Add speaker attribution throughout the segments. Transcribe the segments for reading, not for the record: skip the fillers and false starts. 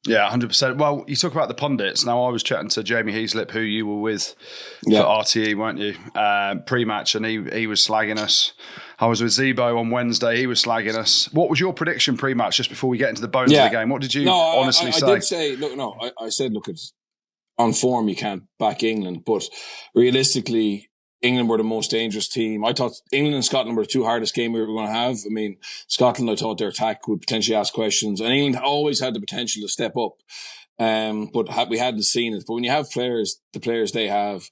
Speaker 1: Yeah, 100%. Well, you talk about the pundits. Now, I was chatting to Jamie Heaslip, who you were with for RTE, weren't you? Pre-match, and he was slagging us. I was with Zebo on Wednesday. He was slagging us. What was your prediction pre-match, just before we get into the bones of the game? What did you honestly say?
Speaker 2: I did say, I said, look, it's on form, you can't back England. But realistically, England were the most dangerous team. I thought England and Scotland were the two hardest game we were going to have. I mean, Scotland, I thought their attack would potentially ask questions, and England always had the potential to step up. But we hadn't seen it. But when you have the players they have,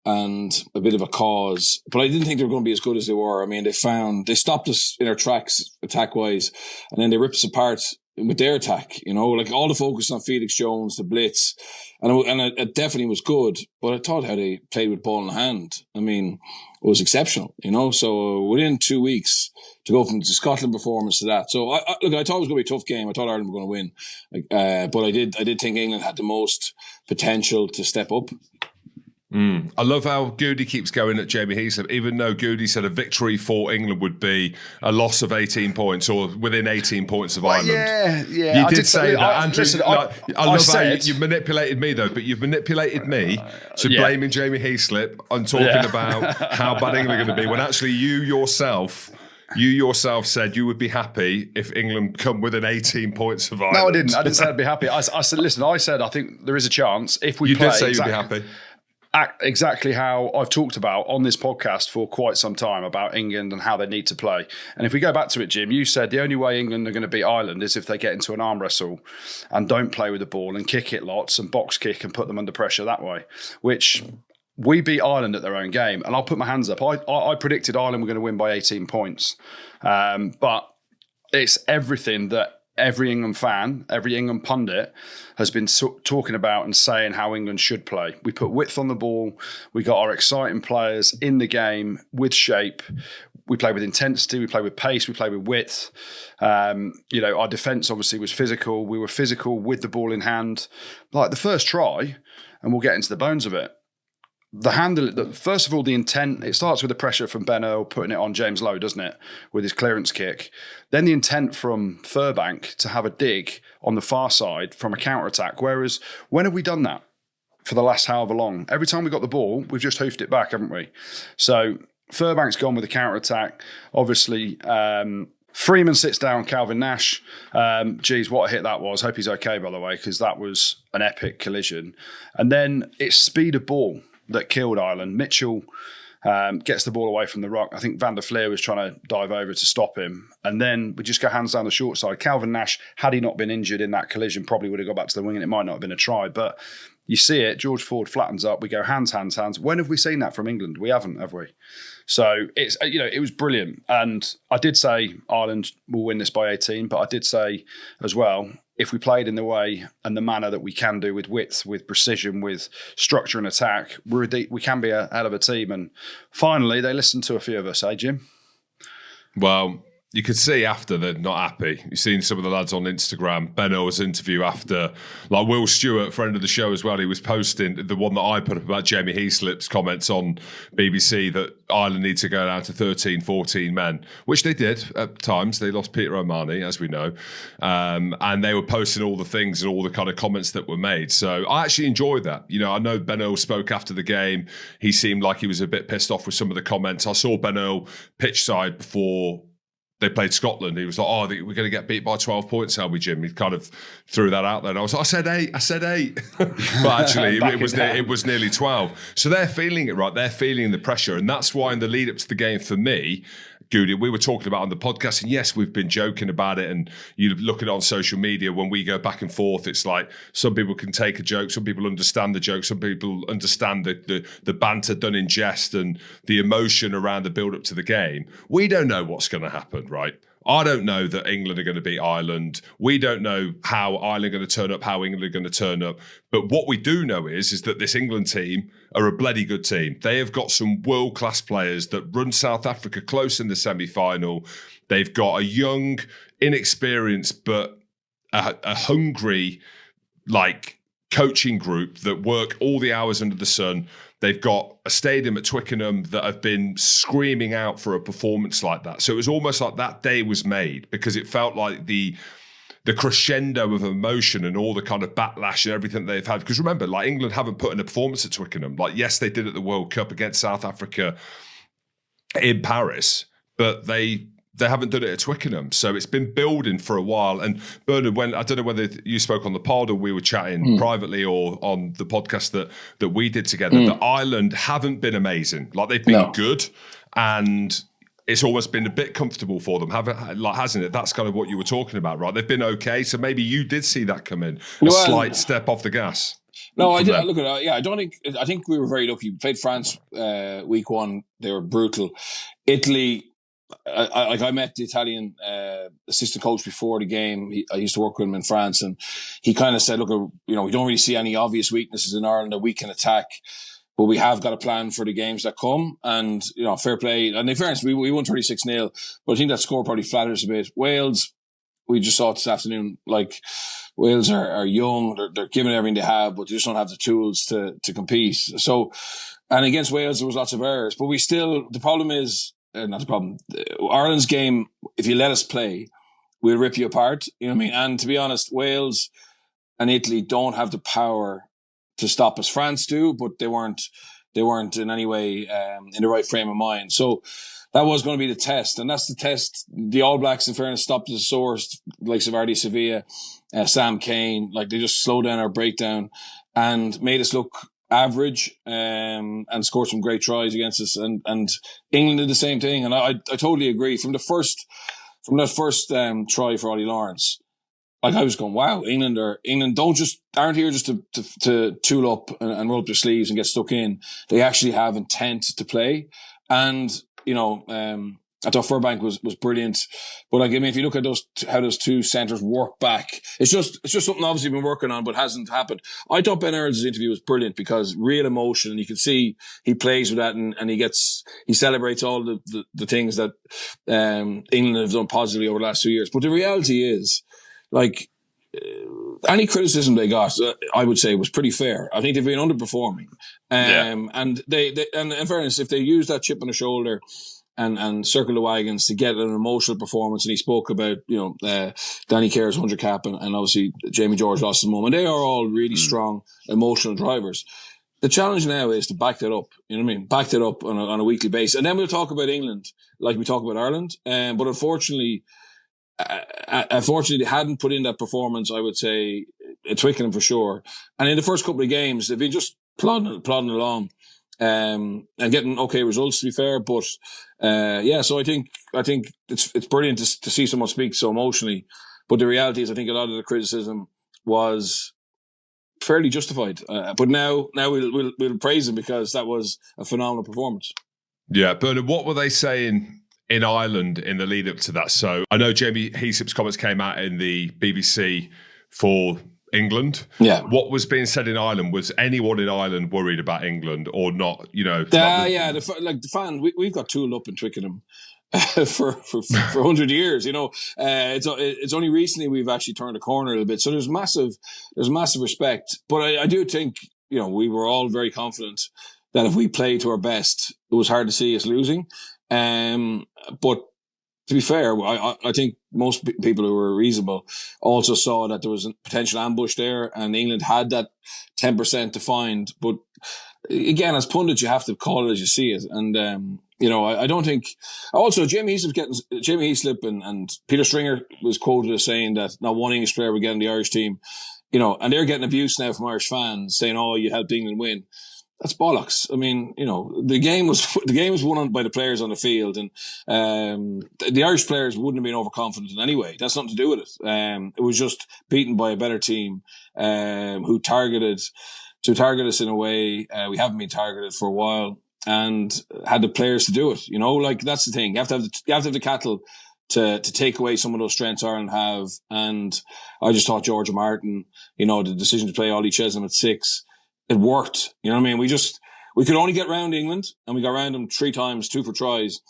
Speaker 2: and a bit of a cause, but I didn't think they were going to be as good as they were. I mean, they stopped us in our tracks attack-wise, and then they ripped us apart with their attack, like all the focus on Felix Jones, the blitz, and it definitely was good, but I thought how they played with ball in hand, I mean, it was exceptional, so within 2 weeks to go from the Scotland performance to that. So I thought it was going to be a tough game. I thought Ireland were going to win, but I did think England had the most potential to step up.
Speaker 3: I love how Goodey keeps going at Jamie Heaslip, even though Goodey said a victory for England would be a loss of 18 points or within 18 points of Ireland.
Speaker 1: Yeah.
Speaker 3: You did say that, Andrew. Listen, I love how you've manipulated me, though, but you've manipulated me to blaming Jamie Heaslip on talking about how bad England are going to be, when actually you yourself said you would be happy if England come within 18 points of Ireland.
Speaker 1: No, I didn't. I didn't say I'd be happy. I said, listen, I think there is a chance if we play.
Speaker 3: You did say you'd be happy.
Speaker 1: Exactly how I've talked about on this podcast for quite some time about England and how they need to play. And if we go back to it, Jim, you said the only way England are going to beat Ireland is if they get into an arm wrestle and don't play with the ball and kick it lots and box kick and put them under pressure that way, which we beat Ireland at their own game. And I'll put my hands up. I predicted Ireland were going to win by 18 points. But it's everything that every England fan, every England pundit has been talking about and saying how England should play. We put width on the ball. We got our exciting players in the game with shape. We play with intensity. We play with pace. We play with width. Our defence obviously was physical. We were physical with the ball in hand. Like the first try, and we'll get into the bones of it. First of all, the intent, it starts with the pressure from Ben Earl putting it on James Lowe, doesn't it, with his clearance kick. Then the intent from Furbank to have a dig on the far side from a counter-attack. Whereas, when have we done that for the last however long? Every time we got the ball, we've just hoofed it back, haven't we? So, Furbank's gone with the counter-attack. Obviously, Freeman sits down Calvin Nash. Geez, what a hit that was. Hope he's okay, by the way, because that was an epic collision. And then it's speed of ball that killed Ireland. Mitchell gets the ball away from the ruck. I think Van der Fleer was trying to dive over to stop him. And then we just go hands down the short side. Calvin Nash, had he not been injured in that collision, probably would have got back to the wing and it might not have been a try. But you see it, George Ford flattens up. We go hands. When have we seen that from England? We haven't, have we? So it's it was brilliant. And I did say Ireland will win this by 18, but I did say as well, if we played in the way and the manner that we can do with width, with precision, with structure and attack, we can be a hell of a team. And finally, they listened to a few of us, eh, Jim?
Speaker 3: Well, you could see after they're not happy. You've seen some of the lads on Instagram, Ben Earl's interview after, like Will Stewart, friend of the show as well, he was posting the one that I put up about Jamie Heaslip's comments on BBC that Ireland need to go down to 13, 14 men, which they did at times. They lost Peter O'Mahony, as we know. And they were posting all the things and all the kind of comments that were made. So I actually enjoyed that. I know Ben Earl spoke after the game. He seemed like he was a bit pissed off with some of the comments. I saw Ben Earl pitch side before they played Scotland. He was like, we're going to get beat by 12 points, are we, Jim? He kind of threw that out there. And I was like, I said eight. But actually, it was nearly 12. So they're feeling it, right? They're feeling the pressure. And that's why in the lead up to the game for me, Goodey, we were talking about on the podcast, and yes, we've been joking about it, and you look at it on social media when we go back and forth, it's like some people can take a joke, some people understand the joke, some people understand the banter done in jest and the emotion around the build-up to the game. We don't know what's going to happen, right? I don't know that England are going to beat Ireland. We don't know how Ireland are going to turn up, how England are going to turn up. But what we do know is that this England team are a bloody good team. They have got some world-class players that run South Africa close in the semi-final. They've got a young, inexperienced, but a hungry, coaching group that work all the hours under the sun. They've got a stadium at Twickenham that have been screaming out for a performance like that. So it was almost like that day was made because it felt like the the crescendo of emotion and all the kind of backlash and everything they've had. Because remember, like, England haven't put in a performance at Twickenham. Like, yes, they did at the World Cup against South Africa in Paris, but they haven't done it at Twickenham. So it's been building for a while. And Bernard, I don't know whether you spoke on the pod or we were chatting privately or on the podcast that we did together, that Ireland haven't been amazing. Like, they've been good, and it's almost been a bit comfortable for them, hasn't it? That's kind of what you were talking about, right? They've been okay. So maybe you did see that come in, a slight step off the gas.
Speaker 2: No, I did. Look at yeah. I think we were very lucky. We played France week 1. They were brutal. Italy. I met the Italian assistant coach before the game. I used to work with him in France, and he kind of said, "Look, we don't really see any obvious weaknesses in Ireland that we can attack, but we have got a plan for the games that come." And fair play. And in fairness, we won 36-0, but I think that score probably flatters a bit. Wales, we just saw it this afternoon. Like, Wales are young, they're giving everything they have, but they just don't have the tools to compete. So, and against Wales, there was lots of errors, but the problem is. Not the problem. Ireland's game, if you let us play, we'll rip you apart. You know what I mean? And to be honest, Wales and Italy don't have the power to stop us. France do, but they weren't in any way in the right frame of mind. So that was going to be the test, and that's the test. The All Blacks, in fairness, stopped the source like Savardi Sevilla, Sam Kane. Like, they just slowed down our breakdown and made us look average, and scored some great tries against us, and England did the same thing. And I totally agree. From that first try for Ollie Lawrence, like, I was going, wow, England aren't here just to tool up and roll up their sleeves and get stuck in. They actually have intent to play. And I thought Furbank was brilliant, but like, I mean, if you look at how those two centres work back, it's just something obviously been working on, but hasn't happened. I thought Ben Earls' interview was brilliant because real emotion, and you can see he plays with that, and he celebrates all the things that England have done positively over the last 2 years. But the reality is, like, any criticism they got, I would say, was pretty fair. I think they've been underperforming, and and in fairness, if they use that chip on the shoulder and circle the wagons to get an emotional performance. And he spoke about, Danny Kerr's 100 cap, and obviously Jamie George lost his mum. And they are all really strong emotional drivers. The challenge now is to back that up. You know what I mean? Back that up on a weekly basis. And then we'll talk about England like we talk about Ireland. But unfortunately, they hadn't put in that performance, I would say, at Twickenham for sure. And in the first couple of games, they've been just plodding along. And getting okay results, to be fair, but so I think it's brilliant to see someone speak so emotionally, but the reality is I think a lot of the criticism was fairly justified. But now we'll praise him because that was a phenomenal performance.
Speaker 3: Yeah, Bernard, what were they saying in Ireland in the lead up to that? So I know Jamie Heaslip's comments came out in the BBC for England.
Speaker 2: Yeah.
Speaker 3: What was being said in Ireland? Was anyone in Ireland worried about England or not?
Speaker 2: The fan. We've got tooled up in Twickenham for 100 years. It's only recently we've actually turned a corner a little bit. So there's massive respect. But I do think we were all very confident that if we played to our best, it was hard to see us losing. But to be fair, I think most people who were reasonable also saw that there was a potential ambush there, and England had that 10% to find. But again, as pundits, you have to call it as you see it. And I don't think. Also, Jamie Heaslip and Peter Stringer was quoted as saying that not one English player would get in the Irish team. And they're getting abuse now from Irish fans saying, "Oh, you helped England win." That's bollocks. I mean, the game was won by the players on the field, and the Irish players wouldn't have been overconfident in any way. That's nothing to do with it. It was just beaten by a better team who targeted us in a way we haven't been targeted for a while, and had the players to do it. Like, that's the thing. You have to have the cattle to take away some of those strengths Ireland have. And I just thought Georgia Martin, the decision to play Ollie Chesnam at 6. It worked. You know what I mean? We could only get round England, and we got round them 3 times, 2 for tries.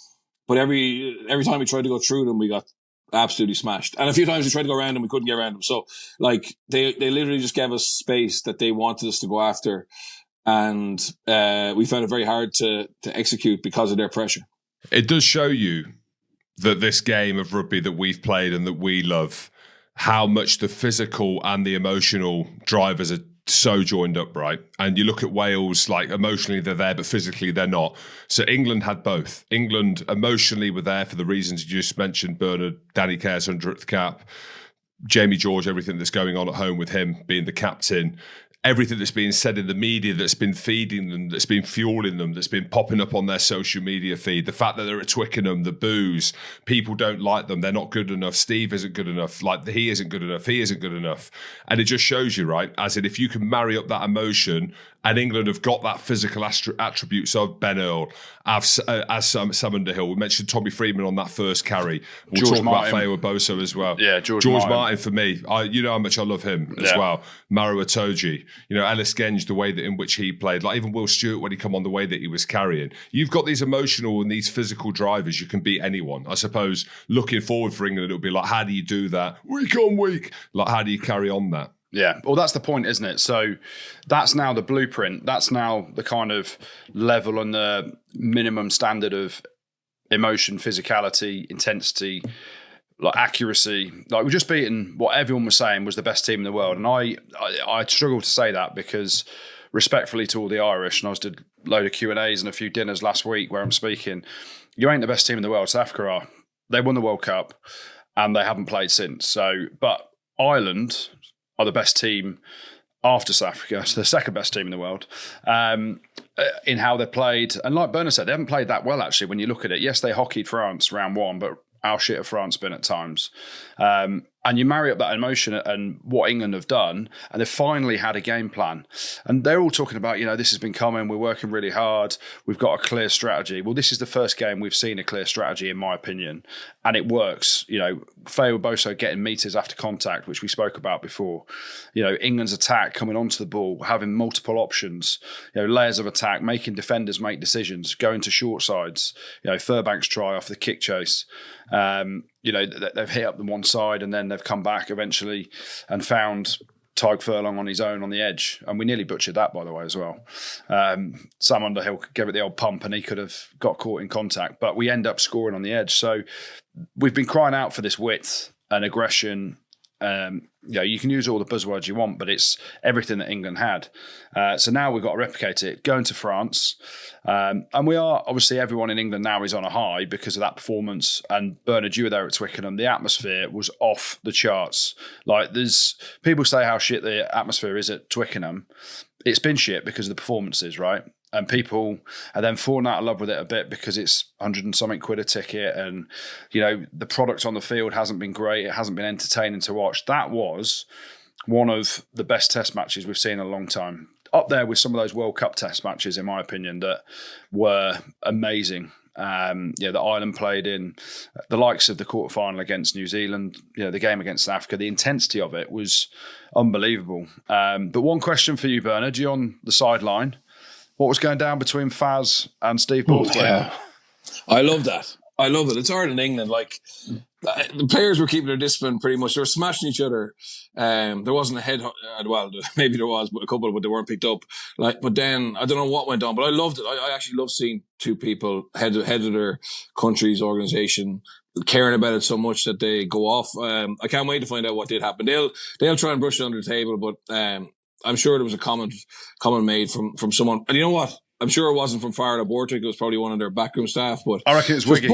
Speaker 2: But every time we tried to go through them, we got absolutely smashed. And a few times we tried to go around them, we couldn't get around them. So, like, they literally just gave us space that they wanted us to go after. And we found it very hard to execute because of their pressure.
Speaker 3: It does show you that this game of rugby that we've played and that we love how much the physical and the emotional drivers are so joined up, right? And you look at Wales, like emotionally they're there, but physically they're not. So England had both. England emotionally were there for the reasons you just mentioned, Bernard, Danny Care's 100th cap, Jamie George, everything that's going on at home with him being the captain, everything that's being said in the media that's been feeding them, that's been fueling them, that's been popping up on their social media feed, the fact that they're at Twickenham, the boos, people don't like them, they're not good enough, Steve isn't good enough, like he isn't good enough, he isn't good enough. And it just shows you, right, as in if you can marry up that emotion, and England have got that physical attributes of Ben Earl, as Sam Underhill. We mentioned Tommy Freeman on that first carry. We'll
Speaker 1: George
Speaker 3: talk
Speaker 1: Martin.
Speaker 3: about Feyi-Waboso as well.
Speaker 1: Yeah, George
Speaker 3: Martin for me. You know how much I love him as well. Maro Itoje, Ellis Genge, the way that in which he played, like even Will Stewart when he come on, the way that he was carrying. You've got these emotional and these physical drivers. You can beat anyone. I suppose looking forward for England, it'll be like, how do you do that week on week? Like, how do you carry on that?
Speaker 1: Yeah, well, that's the point, isn't it? So that's now the blueprint. That's now the kind of level and the minimum standard of emotion, physicality, intensity, like accuracy. Like we're just beating what everyone was saying was the best team in the world. And I struggle to say that because respectfully to all the Irish, and I did a load of Q&As and a few dinners last week where I'm speaking, you ain't the best team in the world. South Africa are. They won the World Cup and they haven't played since. So, but Ireland are the best team after South Africa, so the second best team in the world, in how they played. And like Bernard said, they haven't played that well, actually, when you look at it. Yes, they hockeyed France round one, but how shit have France been at times? And you marry up that emotion and what England have done, and they've finally had a game plan. And they're all talking about, this has been coming, we're working really hard, we've got a clear strategy. Well, this is the first game we've seen a clear strategy, in my opinion, and it works. Feyi-Waboso getting meters after contact, which we spoke about before. England's attack coming onto the ball, having multiple options, layers of attack, making defenders make decisions, going to short sides. Furbank's try off the kick chase. They've hit up the one side and then they've come back eventually and found Tyg Furlong on his own on the edge. And we nearly butchered that, by the way, as well. Sam Underhill gave it the old pump and he could have got caught in contact, but we end up scoring on the edge. So we've been crying out for this width and aggression. You can use all the buzzwords you want, but it's everything that England had. So now we've got to replicate it, going to France. And we are, obviously, everyone in England now is on a high because of that performance. And Bernard, you were there at Twickenham. The atmosphere was off the charts. Like, there's people say how shit the atmosphere is at Twickenham. It's been shit because of the performances, right? And people are then falling out of love with it a bit because it's 100 and something quid a ticket. And, the product on the field hasn't been great. It hasn't been entertaining to watch. That was one of the best test matches we've seen in a long time. Up there with some of those World Cup test matches, in my opinion, that were amazing. That Ireland played in, the likes of the quarterfinal against New Zealand, the game against South Africa, the intensity of it was unbelievable. But one question for you, Bernard, you're on the sideline. What was going down between Faz and Steve Borthwick?
Speaker 2: Yeah. I love that. I love it. It's Ireland and England. Like, the players were keeping their discipline pretty much. They were smashing each other. There wasn't a head. Well, maybe there was, but a couple, but they weren't picked up. But then I don't know what went on. But I loved it. I actually love seeing two people head of their country's organisation caring about it so much that they go off. I can't wait to find out what did happen. They'll try and brush it under the table, but I'm sure there was a comment made from someone. And you know what? I'm sure it wasn't from Feyi-Waboso Borthwick. It was probably one of their backroom staff. But
Speaker 1: I reckon it's Wiggy.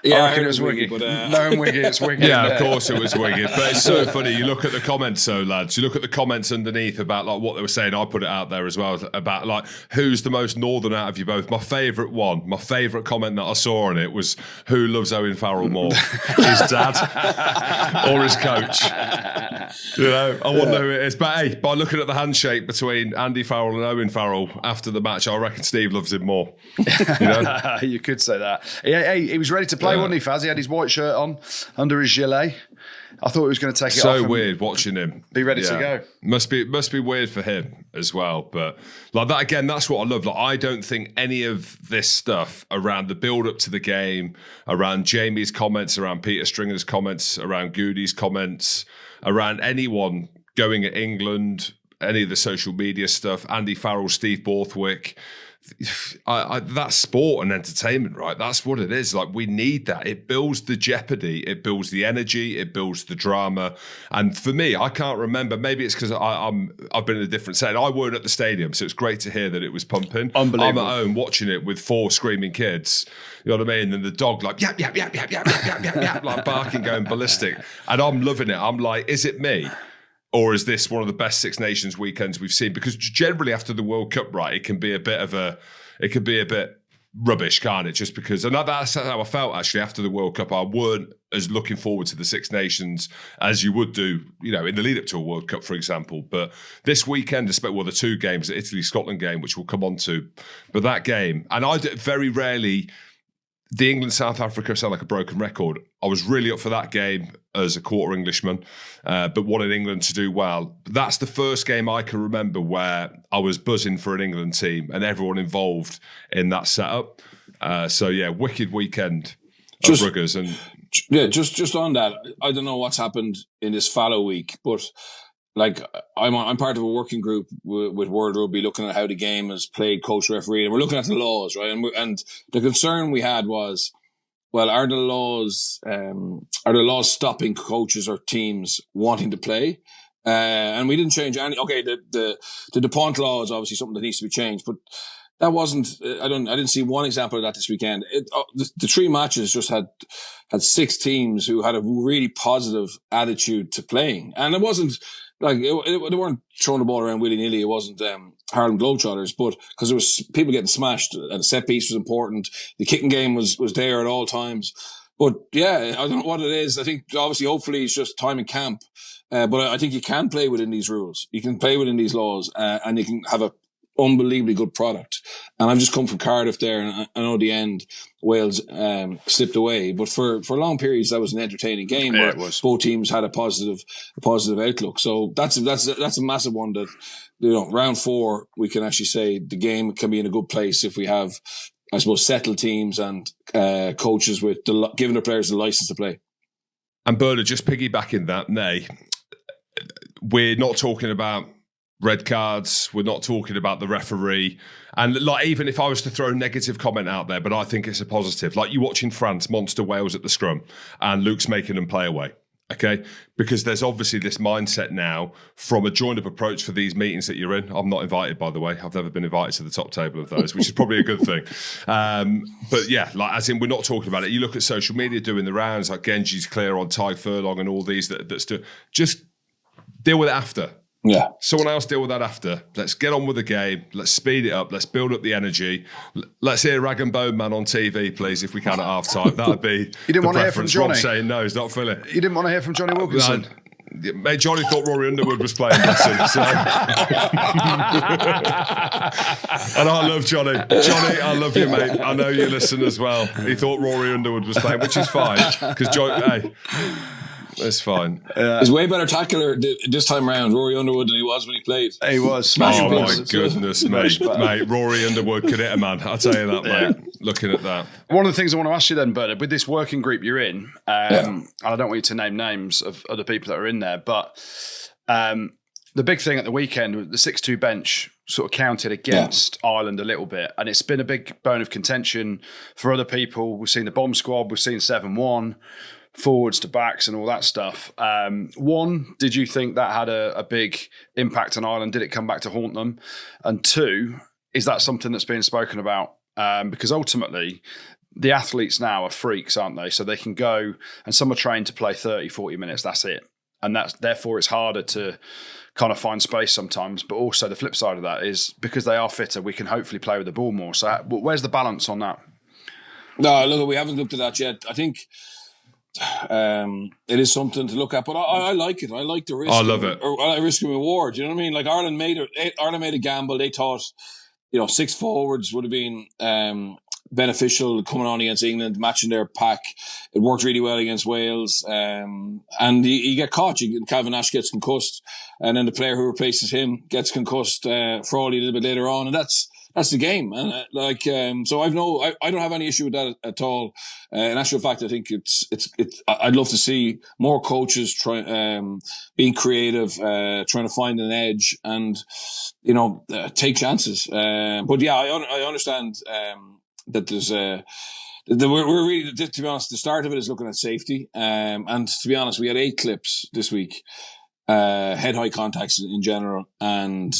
Speaker 2: Yeah,
Speaker 1: I reckon it was Wiggy. Knowing Wiggy, it's Wiggy.
Speaker 3: Yeah, of course it was Wiggy. But it's so funny. You look at the comments, lads. You look at the comments underneath about like what they were saying. I put it out there as well about like who's the most northern out of you both. My favourite comment that I saw on it was who loves Owen Farrell more, his dad or his coach. I wonder who it is. But hey, by looking at the handshake between Andy Farrell and Owen Farrell after the match, I reckon Steve loves him more.
Speaker 1: You could say that. He was ready to play, wasn't he, Faz? He had his white shirt on under his gilet. I thought he was going to take it off.
Speaker 3: So weird watching him.
Speaker 1: Be ready to go.
Speaker 3: Must be weird for him as well. But like that again, that's what I love. Like, I don't think any of this stuff around the build up to the game, around Jamie's comments, around Peter Stringer's comments, around Goodey's comments, around anyone going at England, any of the social media stuff, Andy Farrell, Steve Borthwick, that's sport and entertainment, right? That's what it is. Like, we need that. It builds the jeopardy, it builds the energy, it builds the drama. And for me, I can't remember. Maybe it's because I've been in a different setting. I weren't at the stadium, so it's great to hear that it was pumping.
Speaker 1: Unbelievable.
Speaker 3: I'm at home watching it with 4 screaming kids. You know what I mean? And the dog like yap yap yap yap yap yap yap yap, like barking, going ballistic. And I'm loving it. I'm like, is it me? Or is this one of the best Six Nations weekends we've seen? Because generally after the World Cup, right, it can be a bit rubbish, can't it? Just because, and that's how I felt actually after the World Cup. I weren't as looking forward to the Six Nations as you would do, you know, in the lead up to a World Cup, for example. But this weekend, the 2 games, the Italy-Scotland game, which we'll come on to, but that game, and I very rarely, the England-South Africa sound like a broken record. I was really up for that game as a quarter Englishman, but wanted England to do well. That's the first game I can remember where I was buzzing for an England team and everyone involved in that setup. So yeah, wicked weekend of Ruggers. And
Speaker 2: yeah, just on that, I don't know what's happened in this fallow week, but like I'm part of a working group with World Rugby looking at how the game is played, coach, referee, and we're looking at the laws, right? And the concern we had was, well, are the laws stopping coaches or teams wanting to play? And we didn't change any. Okay, the DuPont law is obviously something that needs to be changed, but that wasn't. I didn't see one example of that this weekend. The 3 matches just had 6 teams who had a really positive attitude to playing, and it wasn't like they weren't throwing the ball around willy nilly. It wasn't Harlem Globetrotters, but because there was people getting smashed, and the set piece was important. The kicking game was there at all times. But yeah, I don't know what it is. I think obviously, hopefully, it's just time in camp. But I think you can play within these rules. You can play within these laws, and you can have a unbelievably good product. And I've just come from Cardiff there, and I know the end Wales slipped away, but for long periods that was an entertaining game where both teams had a positive outlook. So that's a massive one that, you know, round 4 we can actually say the game can be in a good place if we have, I suppose, settled teams and coaches with giving their players the license to play.
Speaker 3: And Bernard, just piggybacking that, we're not talking about red cards. We're not talking about the referee. And like, even if I was to throw a negative comment out there, but I think it's a positive. Like, you watching France monster Wales at the scrum and Luke's making them play away. Okay? Because there's obviously this mindset now from a joined-up approach for these meetings that you're in. I'm not invited, by the way. I've never been invited to the top table of those, which is probably a good thing. But yeah, like, as in, we're not talking about it. You look at social media doing the rounds, like Genji's clear on Ty Furlong and all these that's just deal with it after.
Speaker 2: Yeah.
Speaker 3: Someone else deal with that after. Let's get on with the game. Let's speed it up. Let's build up the energy. Let's hear Rag and Bone Man on TV, please, if we can at half time. That would be
Speaker 1: you didn't want to hear from Johnny?
Speaker 3: Rob saying no, he's not feeling it.
Speaker 1: You didn't want to hear from Johnny Wilkinson?
Speaker 3: Mate, Johnny thought Rory Underwood was playing listen, so. And I love Johnny. Johnny, I love you, mate. I know you listen as well. He thought Rory Underwood was playing, which is fine. Because hey, it's fine.
Speaker 2: He's way better tackler this time around, Rory Underwood, than he was when he played.
Speaker 1: He was smashing.
Speaker 3: Oh my goodness, mate. Rory Underwood could hit a man. I'll tell you that, mate. Looking at that. One
Speaker 1: of the things I want to ask you then, Bernard, with this working group you're in, and I don't want you to name names of other people that are in there, but the big thing at the weekend, the 6-2 bench sort of counted against Ireland a little bit, and it's been a big bone of contention for other people. We've seen the bomb squad, we've seen 7-1. Forwards to backs and all that stuff. One, did you think that had a big impact on Ireland? Did it come back to haunt them? And 2, is that something that's being spoken about? Because ultimately, the athletes now are freaks, aren't they? So they can go, and some are trained to play 30, 40 minutes, that's it. And therefore it's harder to kind of find space sometimes. But also the flip side of that is, because they are fitter, we can hopefully play with the ball more. So where's the balance on that?
Speaker 2: No, look, we haven't looked at that yet. I think it is something to look at, but I like it. I like the risk.
Speaker 3: I love it.
Speaker 2: Or I like risk and reward. You know what I mean? Like, Ireland made a gamble. They thought, 6 forwards would have been beneficial coming on against England, matching their pack. It worked really well against Wales. And you get caught. Calvin Nash gets concussed, and then the player who replaces him gets concussed, Frawley a little bit later on, and that's that's the game, man. So I don't have any issue with that at all. In actual fact, I think I'd love to see more coaches being creative, trying to find an edge and, take chances. But yeah, I understand, that there's we're really, to be honest, the start of it is looking at safety. And to be honest, we had 8 clips this week, head-high contacts in general. And,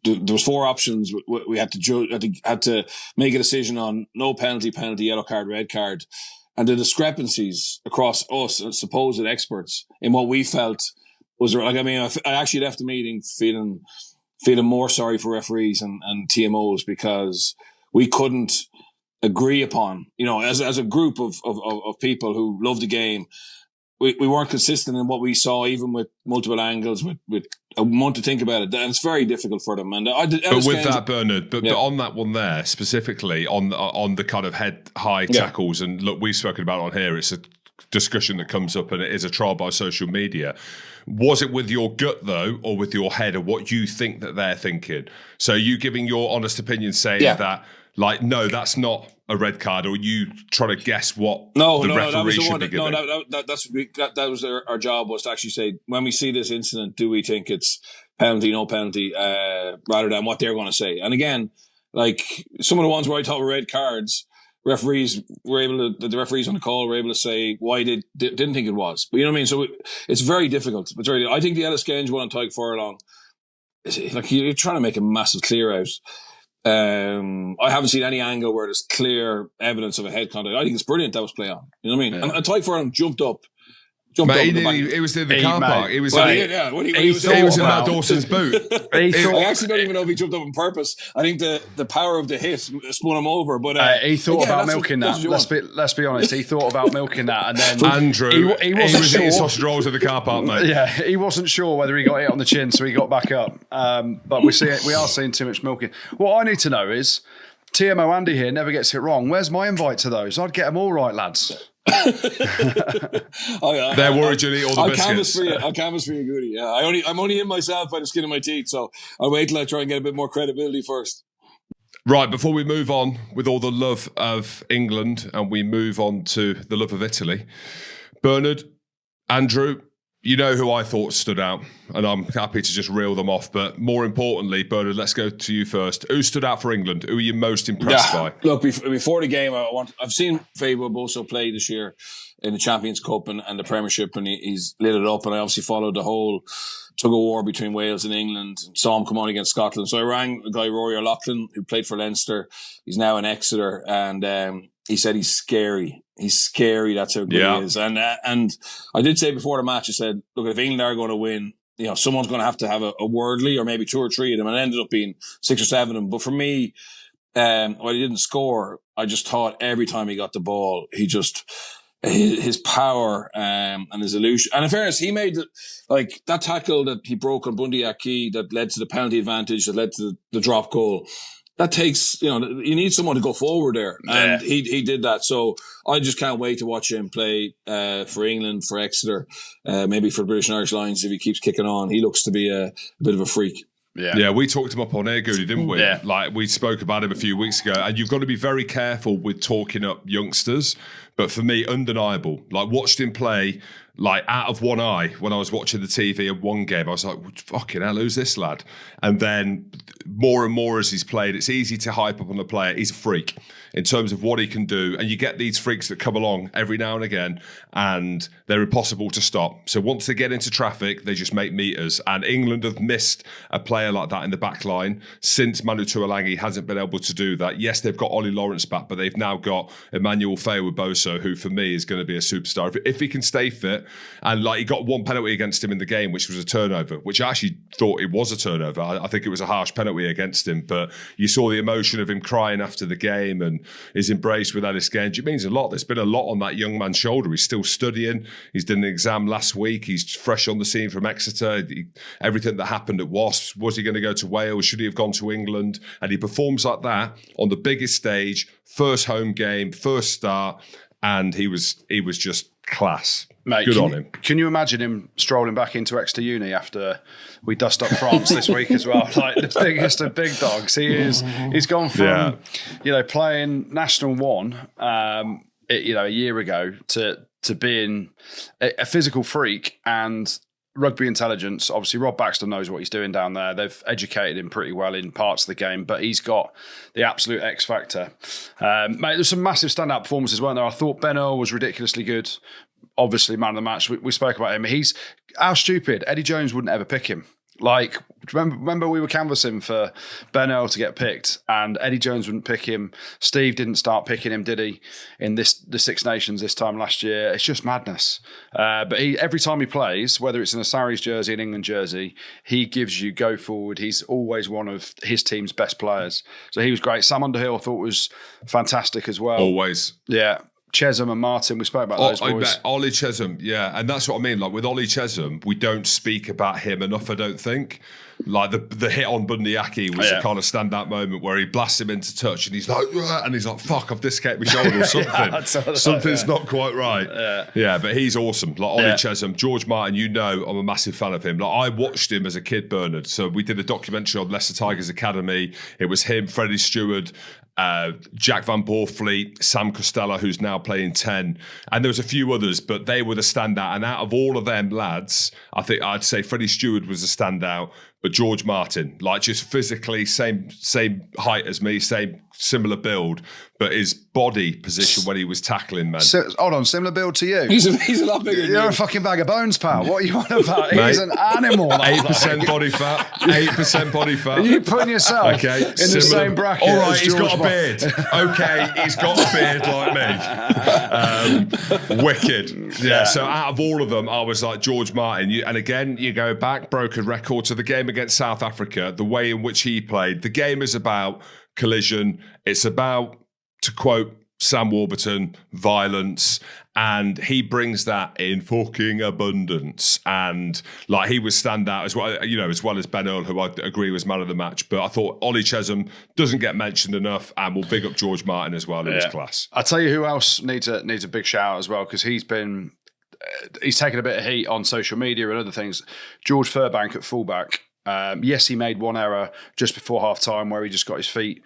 Speaker 2: there was 4 options. We had to make a decision on no penalty, yellow card, red card. And the discrepancies across us, supposed experts, in what we felt was, like, I actually left the meeting feeling more sorry for referees and TMOs, because we couldn't agree upon, as a group of people who love the game, we weren't consistent in what we saw, even with multiple angles, with a month to think about it. And it's very difficult for them. And but
Speaker 3: with that, Bernard, but on that one there, specifically on the kind of head-high tackles, and look, we've spoken about it on here, it's a discussion that comes up and it is a trial by social media. Was it with your gut, though, or with your head, or what you think that they're thinking? So you giving your honest opinion saying that, like, no, that's not a red card, or you trying to guess what the referee should be giving?
Speaker 2: That was our job, was to actually say, when we see this incident, do we think it's penalty, no penalty, rather than what they're going to say. And again, like some of the ones where I thought were red cards, the referees on the call were able to say why they didn't think it was. But you know what I mean? So it's very difficult. I think the Ellis Genge one on Tyke Furlong, like, you're trying to make a massive clear out. I haven't seen any angle where there's clear evidence of a head contact. I think it's brilliant that was play on. You know what I mean? And Tyke Furlong jumped up.
Speaker 3: It was in the car park. It was in Matt Dawson's boot.
Speaker 2: I actually don't even know if he jumped up on purpose. I think the power of the hit spun him over. But
Speaker 1: he thought about milking that. Let's be honest. He thought about milking that, and then
Speaker 3: Andrew, he was eating sausage rolls in the car park, mate.
Speaker 1: Yeah, he wasn't sure whether he got hit on the chin, so he got back up. But we are seeing too much milking. What I need to know is, TMO Andy here never gets it wrong. Where's my invite to those? I'd get them all right, lads.
Speaker 3: They're worried you'll eat all the biscuits.
Speaker 2: I'll canvas for you, Goody. Yeah, I'm only in myself by the skin of my teeth, so I'll wait till I try and get a bit more credibility first.
Speaker 3: Right, before we move on with all the love of England and we move on to the love of Italy, Bernard, Andrew, you know who I thought stood out, and I'm happy to just reel them off. But more importantly, Bernard, let's go to you first. Who stood out for England? Who are you most impressed by?
Speaker 2: Look, before the game, I've seen Feyi-Waboso play this year in the Champions Cup and the Premiership, and he's lit it up. And I obviously followed the whole tug of war between Wales and England, saw him come on against Scotland. So I rang a guy, Rory O'Loughlin, who played for Leinster. He's now in Exeter, and he said he's scary. He's scary. That's how good he is. And I did say before the match, I said, look, if England are going to win, someone's going to have a Wordley, or maybe 2 or 3 of them. And it ended up being 6 or 7 of them. But for me, while he didn't score, I just thought every time he got the ball, his power and his illusion. And in fairness, he made that tackle that he broke on Bundy Aki that led to the penalty advantage, that led to the drop goal. That takes, you need someone to go forward there. And he did that. So I just can't wait to watch him play for England, for Exeter, maybe for British and Irish Lions if he keeps kicking on. He looks to be a bit of a freak.
Speaker 3: Yeah, we talked him up on air, Goody, didn't we? Yeah. Like, we spoke about him a few weeks ago, and you've got to be very careful with talking up youngsters. But for me, undeniable. Like, watched him play, like, out of one eye when I was watching the TV in one game. I was like, fucking hell, who's this lad? And then more and more as he's played, it's easy to hype up on the player. He's a freak in terms of what he can do. And you get these freaks that come along every now and again, and they're impossible to stop. So once they get into traffic, they just make meters. And England have missed a player like that in the back line since Manu Tuolangi hasn't been able to do that. Yes, they've got Ollie Lawrence back, but they've now got Emmanuel Feyi-Waboso, who for me is going to be a superstar. If he can stay fit, and like, he got 1 penalty against him in the game, which was a turnover, which I actually thought it was a turnover. I think it was a harsh penalty against him, but you saw the emotion of him crying after the game and his embrace with Ellis Genge. It means a lot. There's been a lot on that young man's shoulder. He's still studying. He's done an exam last week. He's fresh on the scene from Exeter. Everything that happened at Wasps, was he going to go to Wales? Should he have gone to England? And he performs like that on the biggest stage, first home game, first start, and he was just class.
Speaker 1: Mate,
Speaker 3: good on him.
Speaker 1: Can you imagine him strolling back into Exeter Uni after we dust up France this week as well? Like the biggest of big dogs. He's gone from, playing National One, a year ago to being a physical freak and rugby intelligence. Obviously, Rob Baxter knows what he's doing down there. They've educated him pretty well in parts of the game, but he's got the absolute X factor. Mate, there's some massive standout performances, weren't there? I thought Ben Earl was ridiculously good. Obviously, man of the match. We spoke about him. He's how stupid. Eddie Jones wouldn't ever pick him. Like, remember we were canvassing for Ben Earl to get picked, and Eddie Jones wouldn't pick him. Steve didn't start picking him, did he? In the Six Nations this time last year, it's just madness. But every time he plays, whether it's in a Sarries jersey, an England jersey, he gives you go forward. He's always one of his team's best players. So he was great. Sam Underhill I thought was fantastic as well.
Speaker 3: Always,
Speaker 1: yeah. Chesham and Martin, we spoke about those boys.
Speaker 3: Ollie Chesham, yeah. And that's what I mean. Like with Ollie Chesham, we don't speak about him enough, I don't think. Like the hit on Bundyaki was a kind of standout moment where he blasts him into touch and he's like, fuck, I've dislocated my shoulder or something. Something's not quite right. Yeah, but he's awesome. Like Ollie Chesham, George Martin, I'm a massive fan of him. Like I watched him as a kid, Bernard. So we did a documentary on Leicester Tigers Academy. It was him, Freddie Stewart, Jack Van Borfleet, Sam Costello, who's now playing 10, and there was a few others, but they were the standout. And out of all of them lads, I think I'd say Freddie Stewart was the standout, but George Martin, like just physically same height as me, similar build, but his body position when he was tackling, man.
Speaker 1: Hold on, similar build to you.
Speaker 2: He's a lot bigger.
Speaker 1: You're a fucking bag of bones, pal. What are you on about? He's an animal.
Speaker 3: 8% body fat. 8% body fat.
Speaker 1: Are you putting yourself in the same bracket?
Speaker 3: All right, he's got a beard. Okay, he's got a beard like me. Wicked. Yeah. So out of all of them, I was like George Martin. And again, you go back, broke a record to the game against South Africa. The way in which he played. The game is about collision. It's about, to quote Sam Warburton, violence, and he brings that in fucking abundance. And like he was standout as well, as well as Ben Earl, who I agree was man of the match. But I thought Ollie Chesham doesn't get mentioned enough, and we'll big up George Martin as well in his class.
Speaker 1: I'll tell you who else needs a big shout out as well, because he's taken a bit of heat on social media and other things. George Furbank at fullback. Yes, he made one error just before half time where he just got his feet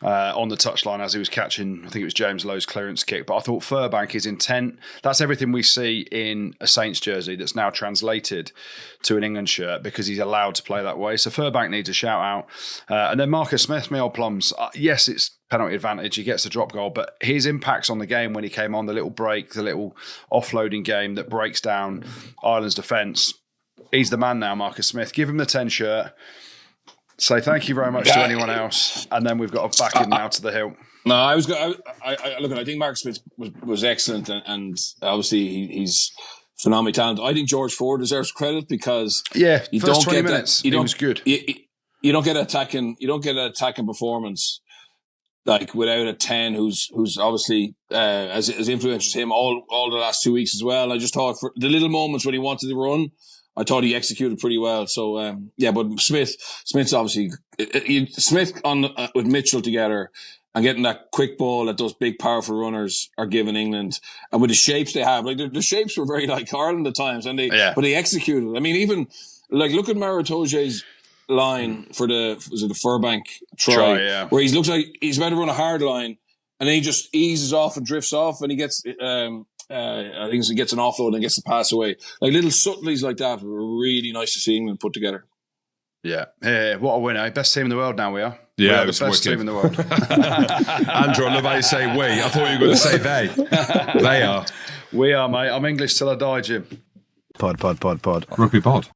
Speaker 1: on the touchline as he was catching, I think it was James Lowe's clearance kick. But I thought Furbank, his intent, that's everything we see in a Saints jersey that's now translated to an England shirt because he's allowed to play that way. So Furbank needs a shout out. And then Marcus Smith, me old plums. Yes, it's penalty advantage. He gets the drop goal, but his impacts on the game when he came on, the little break, the little offloading game that breaks down Ireland's defence. He's the man now, Marcus Smith. Give him the 10 shirt. Say thank you very much to anyone else, and then we've got to back him now to the hilt.
Speaker 2: No, I think Marcus Smith was excellent, and obviously he's phenomenally talented. I think George Ford deserves credit because
Speaker 1: you don't get 20 minutes. He was good.
Speaker 2: You don't get an attacking performance like without a 10 who's obviously as influenced him all the last 2 weeks as well. I just thought for the little moments when he wanted to run, I thought he executed pretty well. So, but Smith's obviously, Smith with Mitchell together and getting that quick ball that those big, powerful runners are giving England. And with the shapes they have, like the shapes were very like Ireland at times, but they executed. I mean, even like look at Maritoje's line for the Furbank try where he looks like he's about to run a hard line and then he just eases off and drifts off and he gets, I think he gets an offload and gets the pass away. Like little subtleties like that were really nice to see England put together.
Speaker 1: Yeah. Hey, what a winner. Best team in the world now we are.
Speaker 3: Yeah,
Speaker 1: we are the best team in the world.
Speaker 3: Andrew, I love how you say we. I thought you were going to say they. They are.
Speaker 1: We are, mate. I'm English till I die, Jim.
Speaker 4: Pod. Rugby pod.